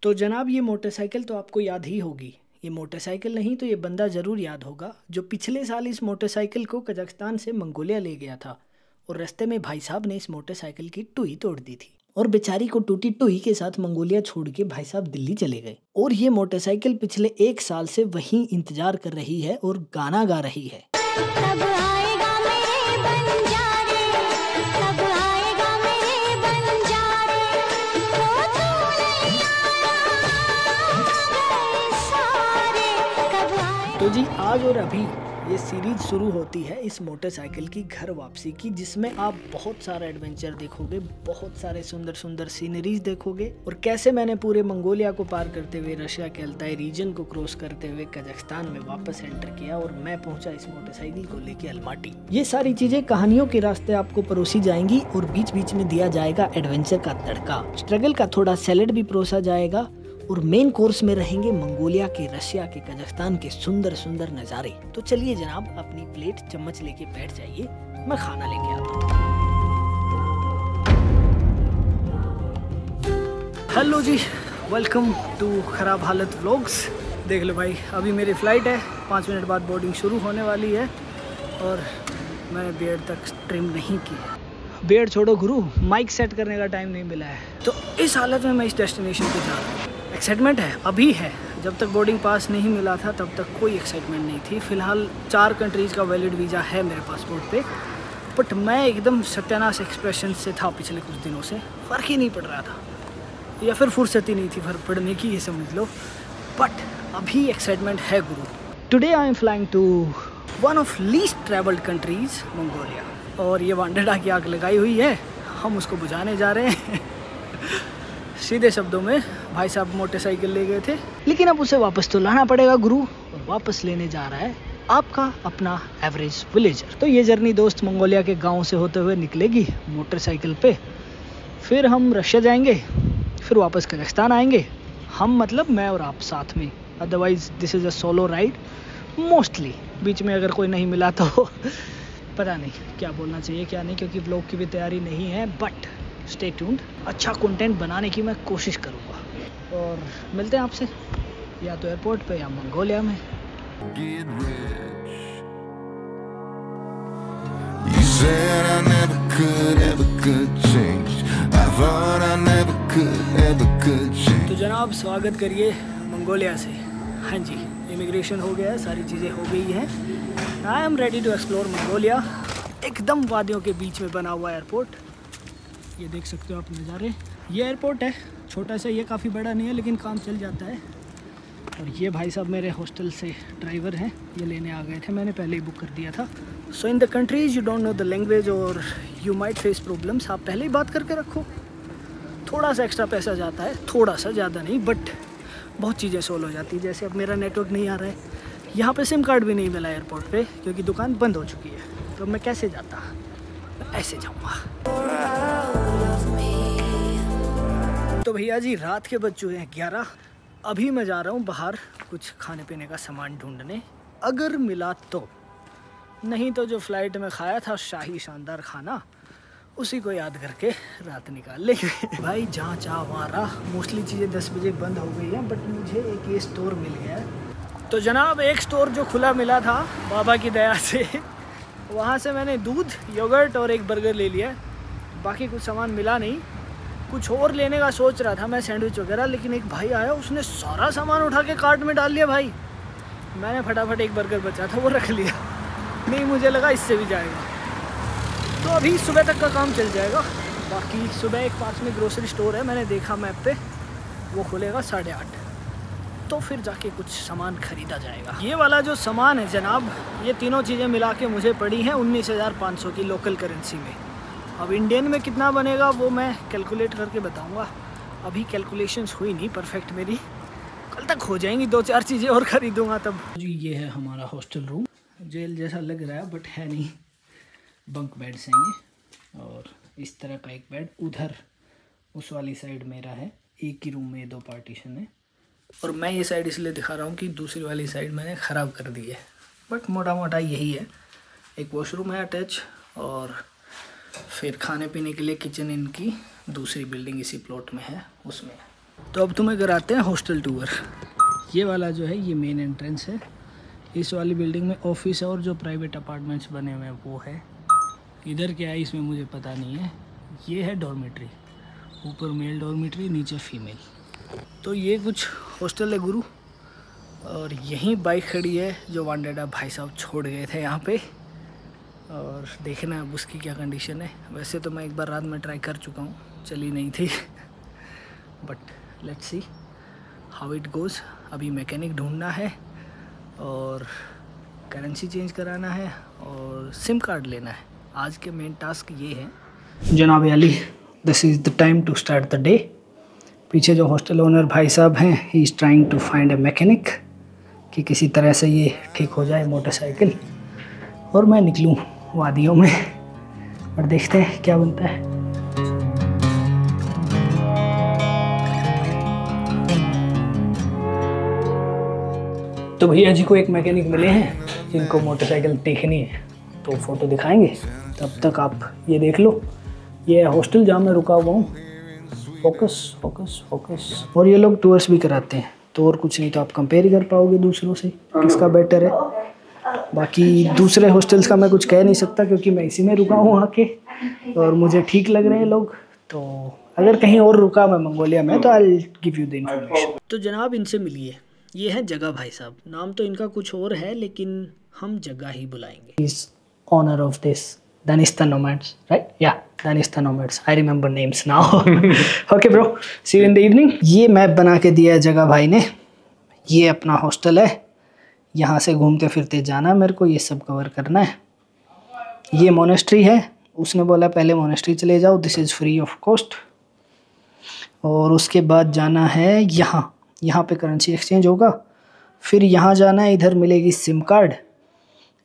तो जनाब ये मोटरसाइकिल तो आपको याद ही होगी। ये मोटरसाइकिल नहीं तो ये बंदा ज़रूर याद होगा जो पिछले साल इस मोटरसाइकिल को कजाकिस्तान से मंगोलिया ले गया था और रास्ते में भाई साहब ने इस मोटरसाइकिल की टुई तोड़ दी थी और बेचारी को टूटी टुई के साथ मंगोलिया छोड़ के भाई साहब दिल्ली चले गए। और ये मोटरसाइकिल पिछले 1 साल से वहीं इंतजार कर रही है और गाना गा रही है। तो जी आज और अभी ये सीरीज शुरू होती है इस मोटरसाइकिल की घर वापसी की, जिसमें आप बहुत सारा एडवेंचर देखोगे, बहुत सारे सुंदर सुंदर सीनरीज देखोगे और कैसे मैंने पूरे मंगोलिया को पार करते हुए रशिया के अल्ताई रीजन को क्रॉस करते हुए कजाकिस्तान में वापस एंटर किया और मैं पहुंचा इस मोटरसाइकिल को लेके अलमाटी। ये सारी चीजें कहानियों के रास्ते आपको परोसी जाएंगी और बीच बीच में दिया जाएगा एडवेंचर का तड़का, स्ट्रगल का थोड़ा सैलेड भी परोसा जाएगा और मेन कोर्स में रहेंगे मंगोलिया के, रशिया के, कजाकिस्तान के सुंदर सुंदर नज़ारे। तो चलिए जनाब अपनी प्लेट चम्मच लेके बैठ जाइए, मैं खाना लेके आता हूँ। हेलो जी, वेलकम टू खराब हालत व्लॉग्स। देख लो भाई, अभी मेरी फ़्लाइट है, 5 मिनट बाद बोर्डिंग शुरू होने वाली है और मैंने बियर्ड तक ट्रिम नहीं की है। बियर्ड छोड़ो गुरु, माइक सेट करने का टाइम नहीं मिला है। तो इस हालत में मैं इस डेस्टिनेशन पे जा रहा हूँ। एक्साइटमेंट है, अभी है, जब तक बोर्डिंग पास नहीं मिला था तब तक कोई एक्साइटमेंट नहीं थी। फ़िलहाल 4 कंट्रीज़ का वैलिड वीज़ा है मेरे पासपोर्ट पे, बट मैं एकदम सत्यानाश एक्सप्रेशन से था पिछले कुछ दिनों से, फ़र्क ही नहीं पड़ रहा था या फिर फुर्सत ही नहीं थी फ़र्क पड़ने की, ये समझ लो। बट अभी एक्साइटमेंट है गुरु। Today I am flying to one of least travelled countries Mongolia, और ये वांडेडा की आग लगाई हुई है, हम उसको बुझाने जा रहे हैं। सीधे शब्दों में भाई साहब मोटरसाइकिल ले गए थे, लेकिन अब उसे वापस तो लाना पड़ेगा गुरु, और वापस लेने जा रहा है आपका अपना एवरेज विलेजर। तो ये जर्नी दोस्त मंगोलिया के गांव से होते हुए निकलेगी मोटरसाइकिल पे, फिर हम रशिया जाएंगे, फिर वापस कजाकिस्तान आएंगे। हम मतलब मैं और आप साथ में, otherwise this is a solo ride mostly. बीच में अगर कोई नहीं मिला तो पता नहीं क्या बोलना चाहिए क्या नहीं, क्योंकि व्लॉग की भी तैयारी नहीं है। बट स्टे ट्यून्ड, अच्छा कंटेंट बनाने की मैं कोशिश करूँगा और मिलते हैं आपसे या तो एयरपोर्ट पे या मंगोलिया में। तो जनाब स्वागत करिए मंगोलिया से। हाँ जी, इमिग्रेशन हो गया है, सारी चीज़ें हो गई हैं। I am ready to explore Mongolia. एकदम वादियों के बीच में बना हुआ एयरपोर्ट, ये देख सकते हो आप नज़ारे। ये एयरपोर्ट है, छोटा सा, ये काफ़ी बड़ा नहीं है लेकिन काम चल जाता है। और ये भाई साहब मेरे हॉस्टल से ड्राइवर हैं, ये लेने आ गए थे, मैंने पहले ही बुक कर दिया था। So in the countries you don't know the language और यू माइट फेस प्रॉब्लम्स, आप पहले ही बात करके रखो। थोड़ा सा एक्स्ट्रा पैसा जाता है, थोड़ा सा, ज़्यादा नहीं, बट बहुत चीज़ें सोल्व हो जाती है। जैसे अब मेरा नेटवर्क नहीं आ रहा है, यहाँ पे सिम कार्ड भी नहीं मिला एयरपोर्ट पे क्योंकि दुकान बंद हो चुकी है। तो मैं कैसे जाता, ऐसे जाऊँगा। तो भैया जी रात के बज चुके हैं 11। अभी मैं जा रहा हूँ बाहर कुछ खाने पीने का सामान ढूंढने, अगर मिला तो, नहीं तो जो फ़्लाइट में खाया था शाही शानदार खाना, उसी को याद करके रात निकाल लेंगे। भाई जहाँ चाह वहाँ रहा। मोस्टली चीज़ें 10 बजे बंद हो गई हैं, बट मुझे एक ये स्टोर मिल गया है। तो जनाब एक स्टोर जो खुला मिला था बाबा की दया से, वहाँ से मैंने दूध, योगर्ट और एक बर्गर ले लिया। बाकी कुछ सामान मिला नहीं, कुछ और लेने का सोच रहा था मैं, सैंडविच वगैरह, लेकिन एक भाई आया, उसने सारा सामान उठा के कार्ट में डाल लिया। भाई मैंने फटाफट एक बर्गर बचा था वो रख लिया, नहीं मुझे लगा इससे भी जाएगा। तो अभी सुबह तक का काम चल जाएगा। बाकी सुबह एक पास में ग्रोसरी स्टोर है, मैंने देखा मैप पे, वो खुलेगा 8:30, तो फिर जाके कुछ सामान ख़रीदा जाएगा। ये वाला जो सामान है जनाब, ये तीनों चीज़ें मिला के मुझे पड़ी हैं 19,500 की लोकल करेंसी में। अब इंडियन में कितना बनेगा वो मैं कैलकुलेट करके बताऊंगा। अभी कैलकुलेशंस हुई नहीं परफेक्ट मेरी, कल तक हो जाएंगी। 2-4 चीज़ें और ख़रीदूँगा तब। जी ये है हमारा हॉस्टल रूम, जेल जैसा लग रहा है बट है नहीं, बंक बेड्स हैं ये। और इस तरह का एक बेड उधर उस वाली साइड मेरा है, एक ही रूम में 2 पार्टीशन है। और मैं ये साइड इसलिए दिखा रहा हूँ कि दूसरी वाली साइड मैंने ख़राब कर दी है, बट मोटा मोटा यही है। एक वॉशरूम है अटैच, और फिर खाने पीने के लिए किचन इनकी दूसरी बिल्डिंग इसी प्लॉट में है, उसमें तो अब तुम्हें कराते हैं हॉस्टल टूर। ये वाला जो है ये मेन एंट्रेंस है। इस वाली बिल्डिंग में ऑफिस है और जो प्राइवेट अपार्टमेंट्स बने हुए हैं वो है। इधर क्या है इसमें मुझे पता नहीं है। ये है डॉर्मेट्री, ऊपर मेल डॉर्मेट्री, नीचे फीमेल। तो ये कुछ हॉस्टल है गुरु। और यहीं बाइक खड़ी है जो वांडेडा भाई साहब छोड़ गए थे यहाँ पे। और देखना अब उसकी क्या कंडीशन है। वैसे तो मैं एक बार रात में ट्राई कर चुका हूँ, चली नहीं थी but let's see how it goes. अभी मैकेनिक ढूंढना है और करेंसी चेंज कराना है और सिम कार्ड लेना है। आज के मेन टास्क ये है। जनाब Ali, this is the time to start the day. पीछे जो हॉस्टल ओनर भाई साहब हैं, he is trying to find a mechanic कि किसी तरह से ये ठीक हो जाए मोटरसाइकिल और मैं निकलूँ वादियों में। और देखते हैं क्या बनता है। तो भैया जी को एक मैकेनिक मिले हैं जिनको मोटरसाइकिल देखनी है, तो फ़ोटो दिखाएंगे। तब तक आप ये देख लो। ये हॉस्टल जहाँ मैं रुका हुआ हूँ। Focus focus focus. और ये लोग टूर्स भी कराते हैं, तो और कुछ नहीं तो आप कंपेयर कर पाओगे दूसरों से किसका बेटर है। बाकी दूसरे हॉस्टल्स का मैं कुछ कह नहीं सकता क्योंकि मैं इसी में रुका हूँ आके और मुझे ठीक लग रहे हैं लोग। तो अगर कहीं और रुका मैं मंगोलिया में तो I give you the information. तो जनाब इनसे मिलिए। ये है जगह भाई साहब। नाम तो इनका कुछ और है लेकिन हम जगह ही बुलाएंगे। Is owner of this Danistan Nomads, right? Yeah, Danistan Nomads. I remember names now. Okay bro, see you in the evening. ये मैप बना के दिया है जगह भाई ने। ये अपना हॉस्टल है, यहाँ से घूमते फिरते जाना मेरे को, ये सब कवर करना है। ये मोनेस्ट्री है, उसने बोला पहले मोनेस्ट्री चले जाओ, this is free of cost. और उसके बाद जाना है यहाँ पे करेंसी एक्सचेंज होगा। फिर यहाँ जाना है, इधर मिलेगी सिम कार्ड।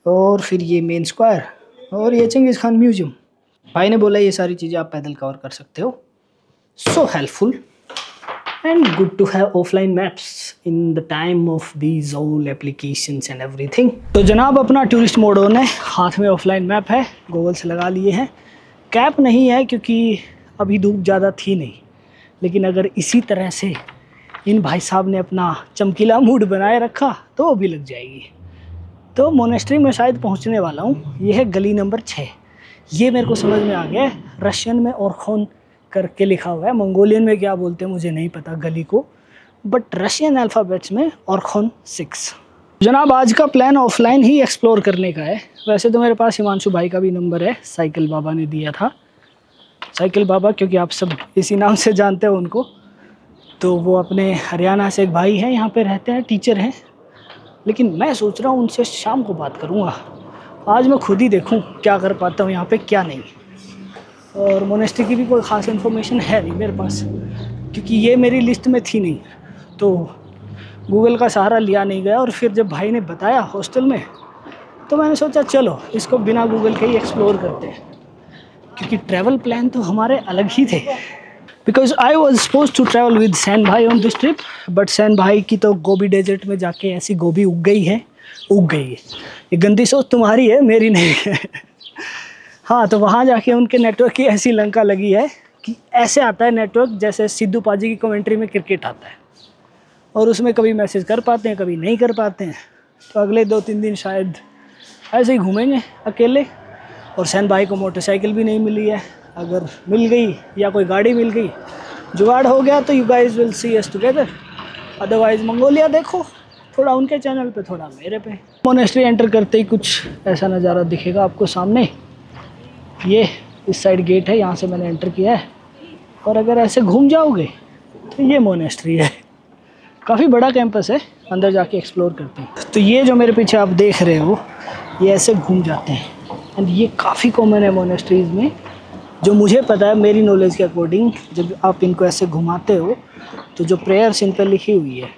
और फिर ये मेन स्क्वायर और ये चंगेज़ खान म्यूजियम। भाई ने बोला ये सारी चीज़ें आप पैदल कवर कर सकते हो। So helpful and good to have offline maps in the time of these all applications and everything. तो जनाब अपना टूरिस्ट मोड ऑन है, हाथ में ऑफलाइन मैप है, गूगल से लगा लिए हैं। कैप नहीं है क्योंकि अभी धूप ज़्यादा थी नहीं, लेकिन अगर इसी तरह से इन भाई साहब ने अपना चमकीला मूड बनाए रखा तो वो भी लग जाएगी। तो मोनेस्ट्री में शायद पहुंचने वाला हूँ। ये है गली नंबर 6। ये मेरे को समझ में आ गया है, रशियन में ओरखोन करके लिखा हुआ है। मंगोलियन में क्या बोलते हैं मुझे नहीं पता गली को, बट रशियन अल्फ़ाबेट्स में ओरखोन 6। जनाब आज का प्लान ऑफलाइन ही एक्सप्लोर करने का है। वैसे तो मेरे पास हिमांशु भाई का भी नंबर है, साइकिल बाबा ने दिया था। साइकिल बाबा क्योंकि आप सब इसी नाम से जानते हो उनको। तो वो अपने हरियाणा से एक भाई हैं, यहाँ पे रहते हैं, टीचर हैं। लेकिन मैं सोच रहा हूँ उनसे शाम को बात करूँगा। आज मैं खुद ही देखूँ क्या कर पाता हूँ यहाँ पे क्या नहीं। और मोनेस्ट्री की भी कोई ख़ास इन्फॉर्मेशन है नहीं मेरे पास क्योंकि ये मेरी लिस्ट में थी नहीं, तो गूगल का सहारा लिया नहीं गया। और फिर जब भाई ने बताया हॉस्टल में तो मैंने सोचा चलो इसको बिना गूगल के ही एक्सप्लोर करते हैं, क्योंकि ट्रैवल प्लान तो हमारे अलग ही थे। Because I was suppose to travel with San भाई on this trip, but San भाई की तो गोभी डेजर्ट में जाके ऐसी गोभी उग गई है। ये गंदी सोच तुम्हारी है, मेरी नहीं है। हाँ, तो वहाँ जाके उनके नेटवर्क की ऐसी लंका लगी है कि ऐसे आता है नेटवर्क जैसे सिद्धू पाजी की कमेंट्री में क्रिकेट आता है, और उसमें कभी मैसेज कर पाते हैं कभी नहीं कर पाते हैं। तो अगले 2-3 दिन शायद ऐसे ही घूमेंगे अकेले। और सैन भाई को मोटरसाइकिल भी नहीं मिली है, अगर मिल गई या कोई गाड़ी मिल गई, जुगाड़ हो गया तो you guys will see us together. Otherwise Mongolia देखो, थोड़ा उनके चैनल पे थोड़ा मेरे पे। मोनेस्ट्री एंटर करते ही कुछ ऐसा नज़ारा दिखेगा आपको सामने। ये इस साइड गेट है, यहाँ से मैंने एंटर किया है। और अगर ऐसे घूम जाओगे तो ये मोनेस्ट्री है। काफ़ी बड़ा कैंपस है, अंदर जाके एक्सप्लोर करते हैं। तो ये जो मेरे पीछे आप देख रहे हो ये ऐसे घूम जाते हैं। एंड ये काफ़ी कॉमन है मोनेस्ट्रीज़ में, जो मुझे पता है मेरी नॉलेज के अकॉर्डिंग। जब आप इनको ऐसे घुमाते हो तो जो प्रेयर्स इन पर लिखी हुई है,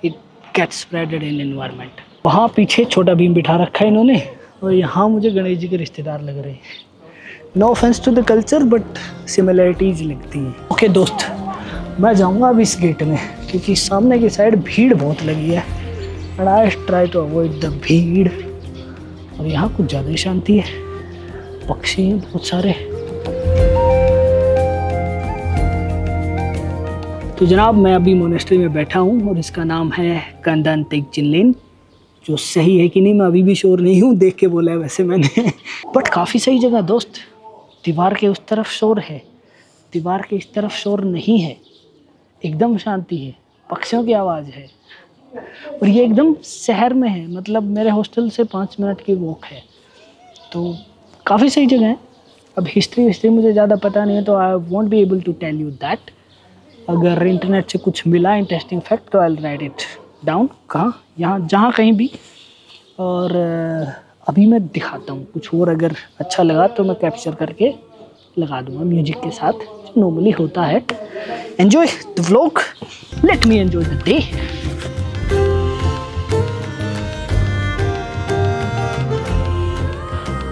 it gets spreaded in environment. वहाँ पीछे छोटा भीम बिठा रखा है इन्होंने, और यहाँ मुझे गणेश जी के रिश्तेदार लग रहे हैं। No offence to the culture but similarities लगती हैं। ओके दोस्त, मैं जाऊँगा अब इस गेट में क्योंकि सामने की साइड भीड़ बहुत लगी है। And I try to avoid the bheed. और यहाँ कुछ ज़्यादा ही शांति है, पक्षी हैं बहुत सारे। तो जनाब मैं अभी मोनेस्ट्री में बैठा हूँ और इसका नाम है कंदन तेगचिनलेन। जो सही है कि नहीं मैं अभी भी श्योर नहीं हूँ, देख के बोला है वैसे मैंने बट काफ़ी सही जगह दोस्त। दीवार के उस तरफ शोर है, दीवार के इस तरफ शोर नहीं है, एकदम शांति है, पक्षियों की आवाज़ है और ये एकदम शहर में है, मतलब मेरे हॉस्टल से 5 मिनट की वॉक है। तो काफ़ी सही जगह है। अब हिस्ट्री मुझे ज़्यादा पता नहीं है तो I won't be able to tell you that. अगर इंटरनेट से कुछ मिला इंटरेस्टिंग फैक्ट तो I will write it down, कहाँ यहाँ जहाँ कहीं भी। और अभी मैं दिखाता हूँ कुछ और, अगर अच्छा लगा तो मैं कैप्चर करके लगा दूँगा म्यूजिक के साथ, जो नॉर्मली होता है। Enjoy the vlog, let me enjoy the day.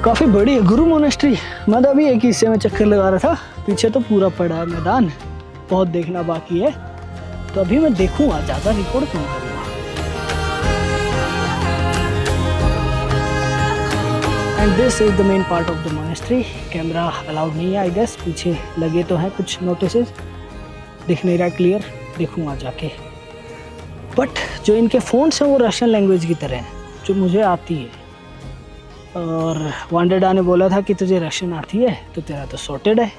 काफ़ी बड़ी है गुरु मोनेस्ट्री। मैं तो अभी एक हिस्से में चक्कर लगा रहा था, पीछे तो पूरा पड़ा है मैदान, बहुत देखना बाकी है। तो अभी मैं देखूँगा, ज़्यादा रिकॉर्ड क्यों करूँगा। And this is the main part of the monastery. Camera allowed नहीं है आई गेस, पीछे लगे तो हैं कुछ नोटिसेस, दिख नहीं रहा क्लियर, देखूँगा जाके। बट जो इनके फ़ोन्स हैं वो रशियन लैंग्वेज की तरह हैं, जो मुझे आती है। और वांडेडा ने बोला था कि तुझे रशियन आती है तो तेरा तो सॉर्टेड है,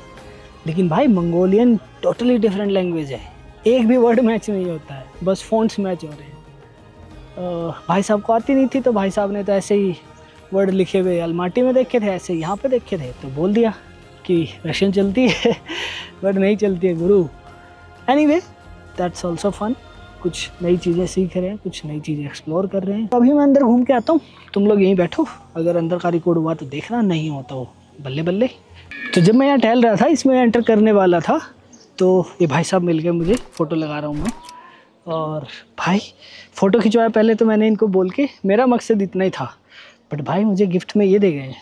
लेकिन भाई मंगोलियन टोटली डिफरेंट लैंग्वेज है, एक भी वर्ड मैच नहीं होता है, बस फ़ॉन्ट्स मैच हो रहे हैं। भाई साहब को आती नहीं थी तो भाई साहब ने तो ऐसे ही वर्ड लिखे हुए अलमाटी में देखे थे, ऐसे यहाँ पे देखे थे तो बोल दिया कि रशियन चलती है बट नहीं चलती है गुरु। एनीवे दैट्स ऑल्सो फन, कुछ नई चीज़ें सीख रहे हैं, कुछ नई चीज़ें एक्सप्लोर कर रहे हैं। तो अभी मैं अंदर घूम के आता हूँ, तुम लोग यहीं बैठो, अगर अंदर का रिकॉर्ड हुआ तो देखना, नहीं होता हो बल्ले बल्ले। तो जब मैं यहाँ टहल रहा था, इसमें एंटर करने वाला था तो ये भाई साहब मिल गए मुझे, फ़ोटो लगा रहा हूँ मैं। और भाई फ़ोटो खिंचवाया पहले तो मैंने इनको बोल के, मेरा मकसद इतना ही था, बट भाई मुझे गिफ्ट में ये दे गए हैं।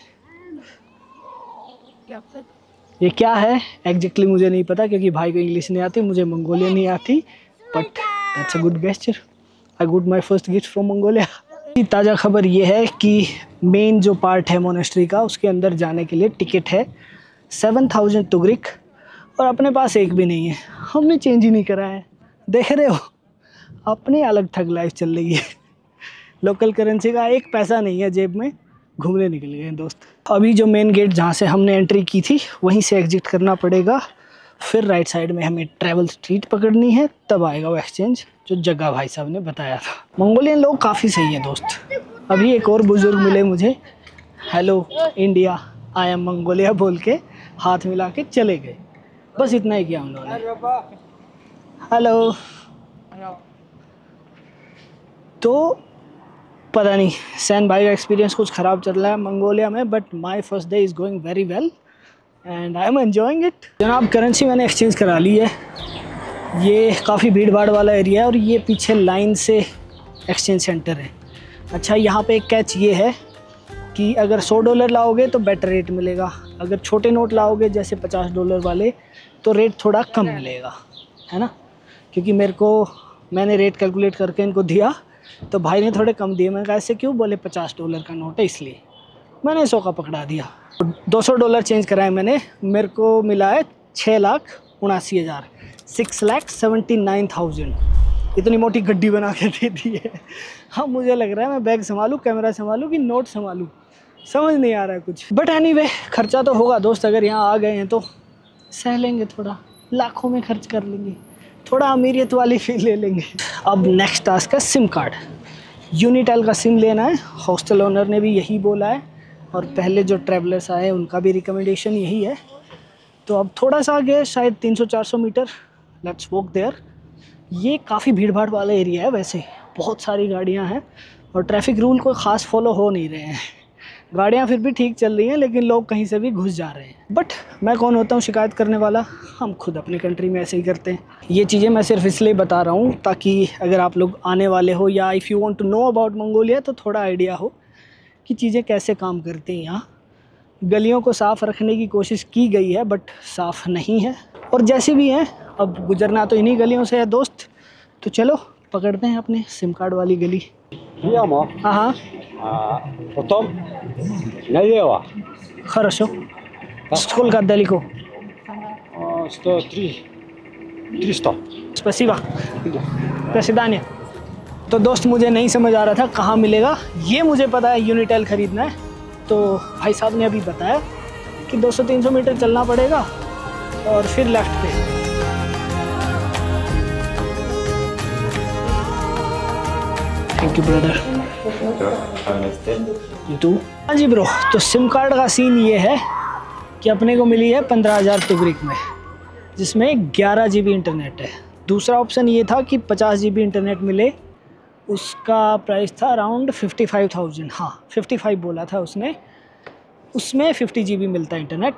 ये क्या है एग्जैक्टली मुझे नहीं पता, क्योंकि भाई को इंग्लिश नहीं आती, मुझे मंगोलियन नहीं आती, but that's a good gesture. I good my first gift from Mongolia. ताज़ा खबर ये है कि मेन जो पार्ट है मोनेस्ट्री का, उसके अंदर जाने के लिए टिकट है 7000 तुगरिक, और अपने पास एक भी नहीं है, हमने चेंज ही नहीं करा है। देख रहे हो अपनी अलग ठग लाइफ चल रही है, लोकल करेंसी का एक पैसा नहीं है जेब में, घूमने निकल गए दोस्त। अभी जो मेन गेट जहाँ से हमने एंट्री की थी वहीं से एग्जिट करना पड़ेगा, फिर राइट साइड में हमें ट्रैवल स्ट्रीट पकड़नी है, तब आएगा वो एक्सचेंज जो जगह भाई साहब ने बताया था। मंगोलियन लोग काफ़ी सही है दोस्त। अभी एक और बुजुर्ग मिले मुझे, hello India I am Mongolia बोल के हाथ मिला के चले गए, बस इतना ही किया उन्होंने। हेलो। तो पता नहीं सैन भाई का एक्सपीरियंस कुछ ख़राब चल रहा है मंगोलिया में, but my first day is going very well and I am enjoying it. जनाब करेंसी मैंने एक्सचेंज करा ली है, ये काफ़ी भीड़ भाड़ वाला एरिया है और ये पीछे लाइन से एक्सचेंज सेंटर है। अच्छा यहाँ पे एक कैच ये है कि अगर $100 लाओगे तो बेटर रेट मिलेगा, अगर छोटे नोट लाओगे जैसे $50 वाले तो रेट थोड़ा कम मिलेगा, है ना। क्योंकि मैंने रेट कैलकुलेट करके इनको दिया तो भाई ने थोड़े कम दिए, मैंने कहा ऐसे क्यों, बोले $50 का नोट है इसलिए, मैंने 100 का पकड़ा दिया। $200 चेंज कराए मैंने, मेरे को मिला है 6,79,000, 6,79,000। इतनी मोटी गड्डी बना के दे दी है। हाँ मुझे लग रहा है मैं बैग संभालूँ, कैमरा संभालूँ कि नोट संभालूँ, समझ नहीं आ रहा है कुछ। बट एनीवे खर्चा तो होगा दोस्त, अगर यहाँ आ गए हैं तो सह लेंगे, थोड़ा लाखों में खर्च कर लेंगे, थोड़ा अमीरियत वाली फील ले लेंगे। अब नेक्स्ट टास्क है सिम कार्ड। यूनिटेल का सिम लेना है, हॉस्टल ओनर ने भी यही बोला है और पहले जो ट्रैवलर्स आए उनका भी रिकमेंडेशन यही है। तो अब थोड़ा सा आगे शायद 300-400 मीटर, लेट्स वॉक देयर। ये काफ़ी भीड़ भाड़ वाला एरिया है, वैसे बहुत सारी गाड़ियाँ हैं और ट्रैफिक रूल कोई ख़ास फॉलो हो नहीं रहे हैं, गाड़ियाँ फिर भी ठीक चल रही हैं लेकिन लोग कहीं से भी घुस जा रहे हैं। बट मैं कौन होता हूँ शिकायत करने वाला, हम खुद अपनी कंट्री में ऐसे ही करते हैं। ये चीज़ें मैं सिर्फ इसलिए बता रहा हूँ ताकि अगर आप लोग आने वाले हो या if you want to know about Mongolia तो थोड़ा आइडिया हो कि चीज़ें कैसे काम करती हैं। यहाँ गलियों को साफ़ रखने की कोशिश की गई है बट साफ़ नहीं है, और जैसी भी हैं अब गुजरना तो इन्हीं गलियों से है दोस्त। तो चलो पकड़ते हैं अपने सिम कार्ड वाली गली। हाँ Потом налево. Хорошо. Сколько далеко? 103. 300. स्पसीबा, प्रसिदान्य। तो दोस्त मुझे नहीं समझ आ रहा था कहाँ मिलेगा, ये मुझे पता है यूनिटेल ख़रीदना है। तो भाई साहब ने अभी बताया कि 200-300 मीटर चलना पड़ेगा और फिर लेफ्ट पे। Thank you brother. तू हाँ जी ब्रो। तो सिम कार्ड का सीन ये है कि अपने को मिली है 15,000 तुगरिक में, जिसमें 11 GB इंटरनेट है। दूसरा ऑप्शन ये था कि 50 GB इंटरनेट मिले, उसका प्राइस था अराउंड 55,000। हाँ 55 बोला था उसने। उसमें 50 GB मिलता है इंटरनेट।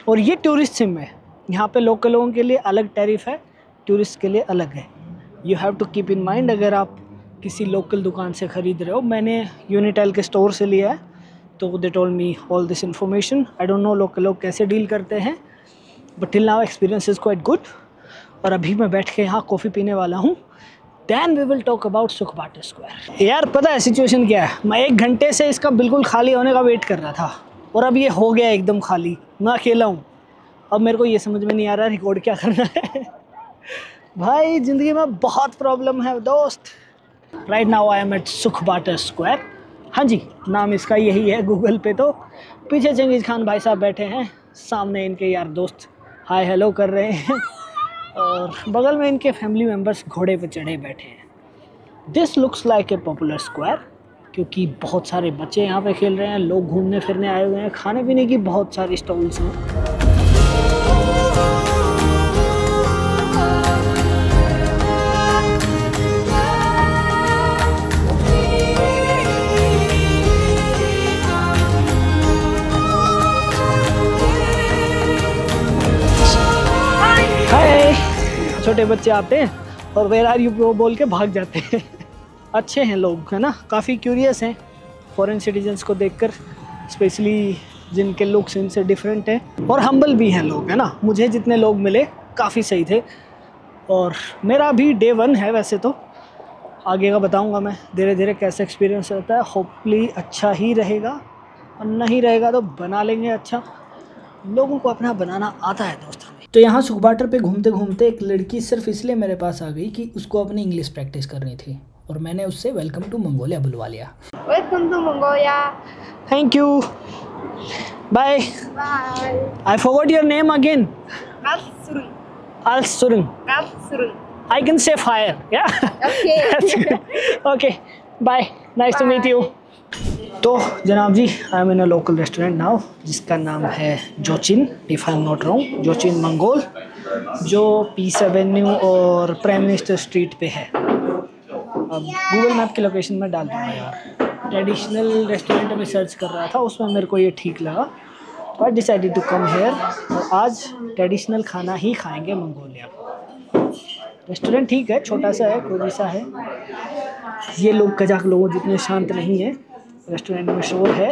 और ये टूरिस्ट सिम है, यहाँ पे लोकल लोगों के लिए अलग टैरिफ है, टूरिस्ट के लिए अलग है। You have to keep in mind अगर आप किसी लोकल दुकान से ख़रीद रहे हो। मैंने यूनिटेल के स्टोर से लिया है, तो they told me all this information. I don't know local लोग कैसे डील करते हैं, but till now experience is quite good. और अभी मैं बैठ के यहाँ कॉफ़ी पीने वाला हूँ। Then we will talk about Sukhbaatar square. यार पता है सिचुएशन क्या है, मैं 1 घंटे से इसका बिल्कुल खाली होने का वेट कर रहा था और अब ये हो गया एकदम खाली। मैं अकेला हूँ। अब मेरे को ये समझ में नहीं आ रहा रिकॉर्ड क्या करना है। भाई ज़िंदगी में बहुत प्रॉब्लम है दोस्त। Right now I am at Sukhbaatar square. हाँ जी, नाम इसका यही है गूगल पे। तो पीछे चंगेज़ खान भाई साहब बैठे हैं, सामने इनके यार दोस्त हाय हेलो कर रहे हैं और बगल में इनके फैमिली मेम्बर्स घोड़े पे चढ़े बैठे हैं। This looks like a popular square, क्योंकि बहुत सारे बच्चे यहाँ पे खेल रहे हैं, लोग घूमने फिरने आए हुए हैं, खाने पीने की बहुत सारी स्टॉल्स हैं। छोटे बच्चे आते हैं और वेयर आर यू बोल के भाग जाते हैं। अच्छे हैं लोग, है ना, काफ़ी क्यूरियस हैं फॉरेन सिटीजन्स को देखकर, स्पेशली जिनके लुक्स इनसे डिफरेंट हैं, और हम्बल भी हैं लोग, है ना। मुझे जितने लोग मिले काफ़ी सही थे। और मेरा भी डे 1 है वैसे तो, आगे का बताऊंगा मैं धीरे धीरे कैसा एक्सपीरियंस रहता है। होपफुली अच्छा ही रहेगा, और नहीं रहेगा तो बना लेंगे अच्छा। लोगों को अपना बनाना आता है दोस्त हमें। तो यहाँ सुख बाटर पे घूमते घूमते एक लड़की सिर्फ इसलिए मेरे पास आ गई कि उसको अपनी इंग्लिश प्रैक्टिस करनी थी, और मैंने उससे वेलकम टू मंगोलिया बुलवा लिया। Welcome to Mongolia. Thank you, bye. I forgot your name again. Alsurun. I can say fire, yeah? Okay. Okay, bye. Nice to meet you. तो जनाब जी, I am in a local restaurant now, जिसका नाम है जोचिन, if I am not wrong, जोचिन Mongol, जो Peace Avenue और प्राइम मिनिस्टर स्ट्रीट पे है। अब गूगल मैप की लोकेशन में डाल दूँगा यार। ट्रेडिशनल रेस्टोरेंट में सर्च कर रहा था, उसमें मेरे को ये ठीक लगा, तो I decided to come here. और आज ट्रेडिशनल खाना ही खाएंगे मंगोलिया। रेस्टोरेंट ठीक है, छोटा सा है, कोई सा है। ये लोग कजाक लोगों जितने शांत नहीं है, रेस्टोरेंट में शोर है,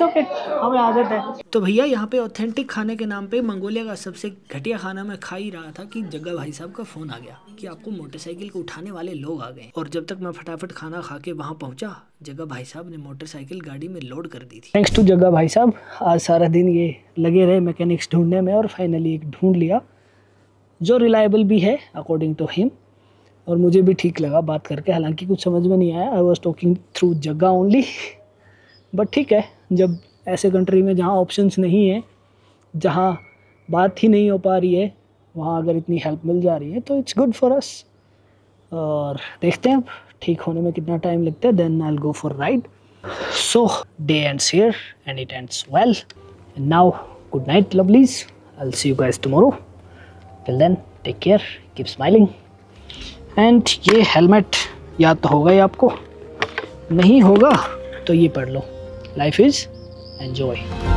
ओके, हमें आदत है। तो भैया यहाँ पे ऑथेंटिक खाने के नाम पे मंगोलिया का सबसे घटिया खाना मैं खा ही रहा था कि जग्गा भाई साहब का फ़ोन आ गया कि आपको मोटरसाइकिल को उठाने वाले लोग आ गए। और जब तक मैं फटाफट खाना खा के वहाँ पहुँचा, जग्गा भाई साहब ने मोटरसाइकिल गाड़ी में लोड कर दी थी। थैंक्स टू जग्गा भाई साहब, आज सारा दिन ये लगे रहे मैकेनिक्स ढूंढने में, और फाइनली एक ढूंढ लिया जो रिलायबल भी है अकॉर्डिंग टू हिम, और मुझे भी ठीक लगा बात करके। हालांकि कुछ समझ में नहीं आया, I was talking through Jagga only, but ठीक है, जब ऐसे कंट्री में जहाँ ऑप्शंस नहीं है, जहाँ बात ही नहीं हो पा रही है, वहाँ अगर इतनी हेल्प मिल जा रही है तो इट्स गुड फॉर अस। और देखते हैं अब ठीक होने में कितना टाइम लगता है, then I will go for ride. So day ends here and it ends well, and now good night lovelies, I will see you guys tomorrow. Till then take care, keep smiling. And ये helmet याद तो होगा ही आपको, नहीं होगा तो ये पढ़ लो, लाइफ इज़ एन्जॉय।